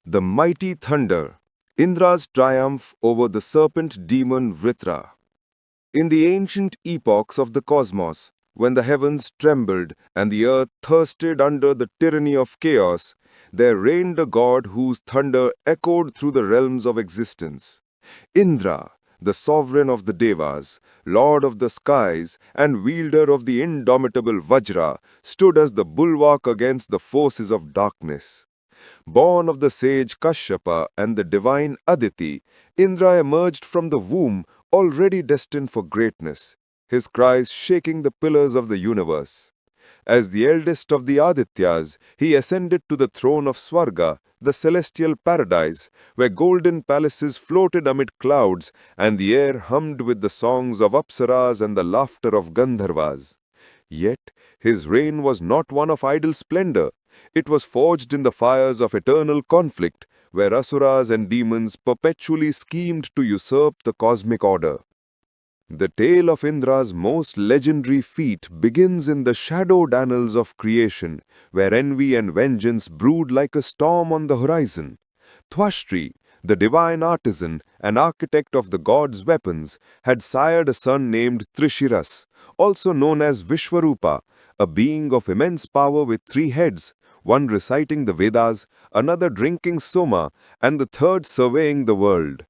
The mighty thunder, Indra's triumph over the serpent demon Vritra. In the ancient epochs of the cosmos, when the heavens trembled and the earth thirsted under the tyranny of chaos, there reigned a god whose thunder echoed through the realms of existence. Indra, the sovereign of the Devas, lord of the skies, and wielder of the indomitable Vajra, stood as the bulwark against the forces of darkness. Born of the sage Kashyapa and the divine Aditi, Indra emerged from the womb already destined for greatness, his cries shaking the pillars of the universe. As the eldest of the Adityas, he ascended to the throne of Swarga, the celestial paradise, where golden palaces floated amid clouds and the air hummed with the songs of Apsaras and the laughter of Gandharvas. Yet his reign was not one of idle splendor. It was forged in the fires of eternal conflict, where asuras and demons perpetually schemed to usurp the cosmic order. The tale of Indra's most legendary feat begins in the shadowed annals of creation, where envy and vengeance brewed like a storm on the horizon. Twashtri, the divine artisan and architect of the gods' weapons, had sired a son named Trishiras, also known as Vishwarupa, a being of immense power with 3 heads, one reciting the Vedas, another drinking Soma, and the third surveying the world.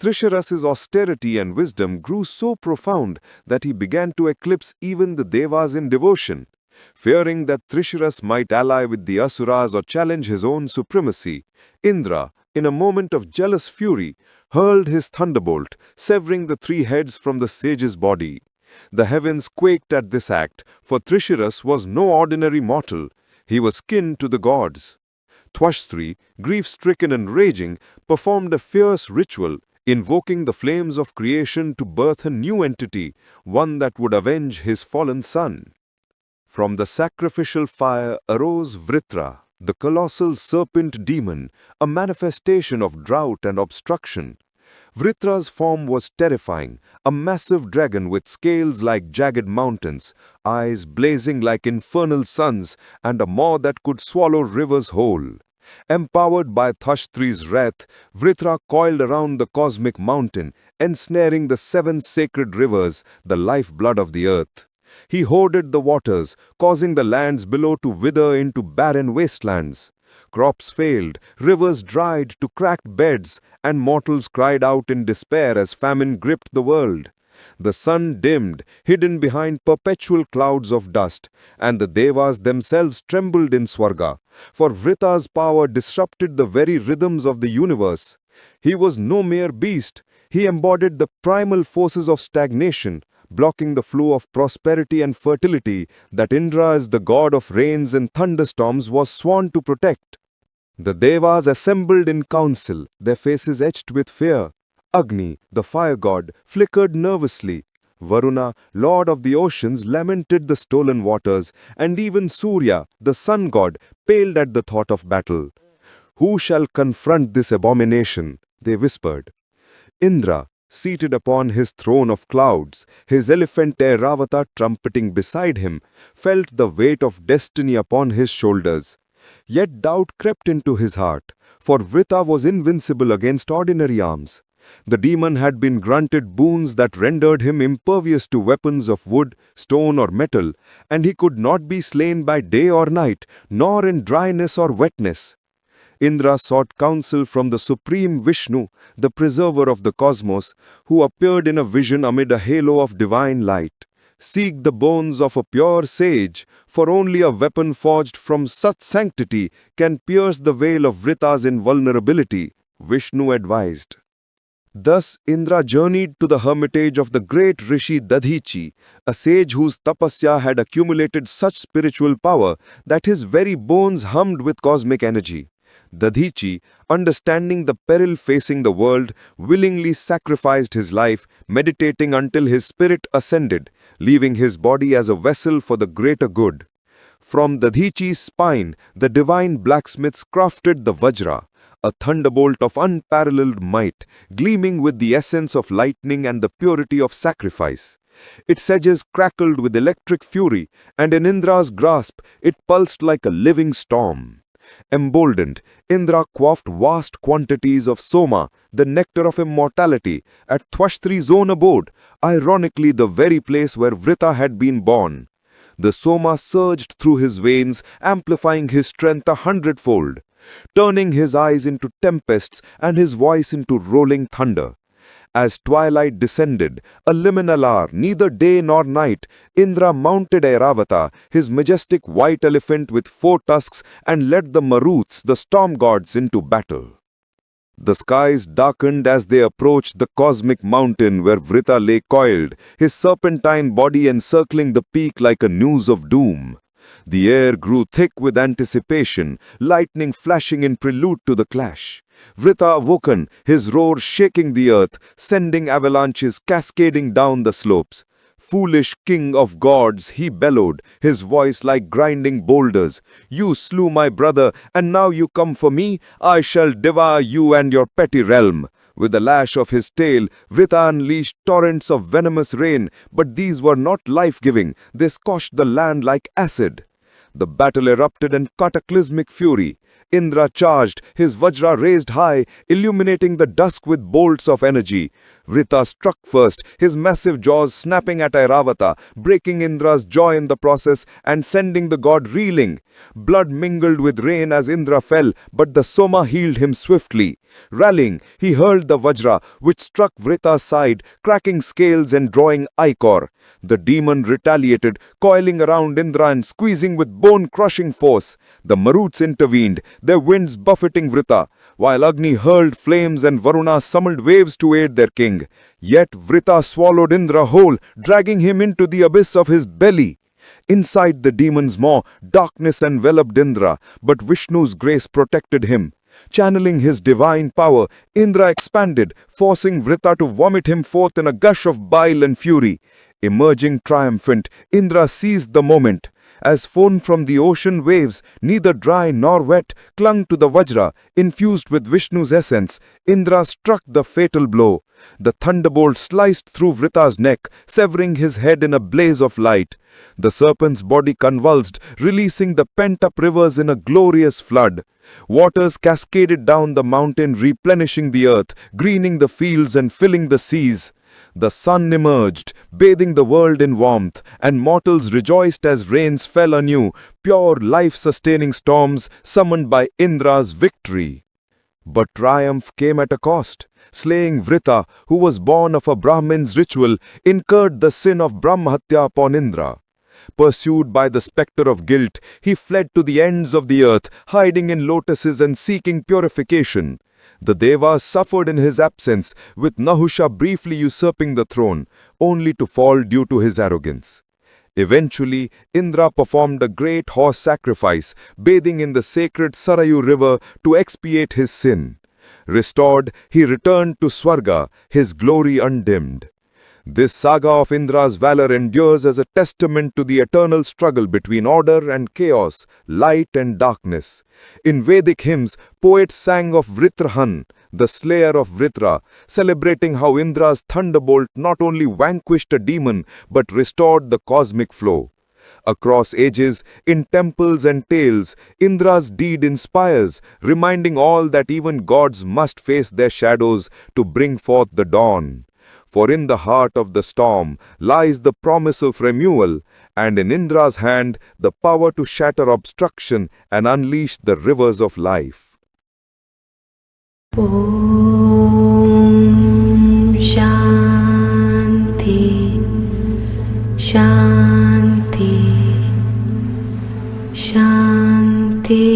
Trisharas's austerity and wisdom grew so profound that he began to eclipse even the Devas in devotion. Fearing that Trisharas might ally with the Asuras or challenge his own supremacy, Indra, in a moment of jealous fury, hurled his thunderbolt, severing the 3 heads from the sage's body. The heavens quaked at this act, for Trisharas was no ordinary mortal. He was kin to the gods. Twashtri, grief-stricken and raging, performed a fierce ritual, invoking the flames of creation to birth a new entity, one that would avenge his fallen son. From the sacrificial fire arose Vritra, the colossal serpent demon, a manifestation of drought and obstruction. Vritra's form was terrifying, a massive dragon with scales like jagged mountains, eyes blazing like infernal suns, and a maw that could swallow rivers whole. Empowered by Twashtri's wrath, Vritra coiled around the cosmic mountain, ensnaring the 7 sacred rivers, the lifeblood of the earth. He hoarded the waters, causing the lands below to wither into barren wastelands. Crops failed, rivers dried to cracked beds, and mortals cried out in despair as famine gripped the world. The sun dimmed, hidden behind perpetual clouds of dust, and the Devas themselves trembled in Swarga, for Vrita's power disrupted the very rhythms of the universe. He was no mere beast. He embodied the primal forces of stagnation, blocking the flow of prosperity and fertility that Indra, as the god of rains and thunderstorms, was sworn to protect. The Devas assembled in council, their faces etched with fear. Agni, the fire god, flickered nervously. Varuna, lord of the oceans, lamented the stolen waters, and even Surya, the sun god, paled at the thought of battle. "Who shall confront this abomination?" they whispered. Indra, seated upon his throne of clouds, his elephant Airavata trumpeting beside him, felt the weight of destiny upon his shoulders. Yet doubt crept into his heart, for Vrita was invincible against ordinary arms. The demon had been granted boons that rendered him impervious to weapons of wood, stone or metal, and he could not be slain by day or night, nor in dryness or wetness. Indra sought counsel from the supreme Vishnu, the preserver of the cosmos, who appeared in a vision amid a halo of divine light. "Seek the bones of a pure sage, for only a weapon forged from such sanctity can pierce the veil of Vrita's invulnerability," Vishnu advised. Thus Indra journeyed to the hermitage of the great rishi Dadhichi, a sage whose tapasya had accumulated such spiritual power that his very bones hummed with cosmic energy. Dadhichi, understanding the peril facing the world, willingly sacrificed his life, meditating until his spirit ascended, leaving his body as a vessel for the greater good. From Dadhichi's spine, the divine blacksmiths crafted the Vajra, a thunderbolt of unparalleled might, gleaming with the essence of lightning and the purity of sacrifice. Its edges crackled with electric fury, and in Indra's grasp it pulsed like a living storm. Emboldened, Indra quaffed vast quantities of soma, the nectar of immortality, at Twashtri's own abode, ironically the very place where Vrita had been born. The soma surged through his veins, amplifying his strength 100-fold, turning his eyes into tempests and his voice into rolling thunder. As twilight descended, a liminal hour, neither day nor night, Indra mounted Airavata, his majestic white elephant with 4 tusks, and led the Maruts, the storm gods, into battle. The skies darkened as they approached the cosmic mountain where Vrita lay coiled, his serpentine body encircling the peak like a noose of doom. The air grew thick with anticipation, lightning flashing in prelude to the clash. Vrita awoken, his roar shaking the earth, sending avalanches cascading down the slopes. "Foolish king of gods," he bellowed, his voice like grinding boulders. "You slew my brother, and now you come for me? I shall devour you and your petty realm." With the lash of his tail, Vrita unleashed torrents of venomous rain, but these were not life-giving. They scorched the land like acid. The battle erupted in cataclysmic fury. Indra charged, his vajra raised high, illuminating the dusk with bolts of energy. Vrita struck first, his massive jaws snapping at Airavata, breaking Indra's joy in the process and sending the god reeling. Blood mingled with rain as Indra fell, but the soma healed him swiftly. Rallying, he hurled the vajra, which struck Vrita's side, cracking scales and drawing ichor. The demon retaliated, coiling around Indra and squeezing with bone-crushing force. The Maruts intervened, their winds buffeting Vrita, while Agni hurled flames and Varuna summoned waves to aid their king. Yet Vrita swallowed Indra whole, dragging him into the abyss of his belly. Inside the demon's maw, darkness enveloped Indra, but Vishnu's grace protected him. Channeling his divine power, Indra expanded, forcing Vrita to vomit him forth in a gush of bile and fury. Emerging triumphant, Indra seized the moment. As foam from the ocean waves, neither dry nor wet, clung to the vajra, infused with Vishnu's essence. Indra struck the fatal blow. The thunderbolt sliced through Vrita's neck, severing his head in a blaze of light. The serpent's body convulsed, releasing the pent-up rivers in a glorious flood. Waters cascaded down the mountain, replenishing the earth, greening the fields and filling the seas. The sun emerged, bathing the world in warmth, and mortals rejoiced as rains fell anew, pure life-sustaining storms summoned by Indra's victory. But triumph came at a cost. Slaying Vrita, who was born of a Brahmin's ritual, incurred the sin of Brahmahatya upon Indra. Pursued by the spectre of guilt, he fled to the ends of the earth, hiding in lotuses and seeking purification. The Devas suffered in his absence, with Nahusha briefly usurping the throne, only to fall due to his arrogance. Eventually, Indra performed a great horse sacrifice, bathing in the sacred Sarayu river to expiate his sin. Restored, he returned to Swarga, his glory undimmed. This saga of Indra's valor endures as a testament to the eternal struggle between order and chaos, light and darkness. In Vedic hymns, poets sang of Vritrahan, the slayer of Vritra, celebrating how Indra's thunderbolt not only vanquished a demon but restored the cosmic flow. Across ages, in temples and tales, Indra's deed inspires, reminding all that even gods must face their shadows to bring forth the dawn. For in the heart of the storm lies the promise of renewal, and in Indra's hand the power to shatter obstruction and unleash the rivers of life. Om Shanti Shanti Shanti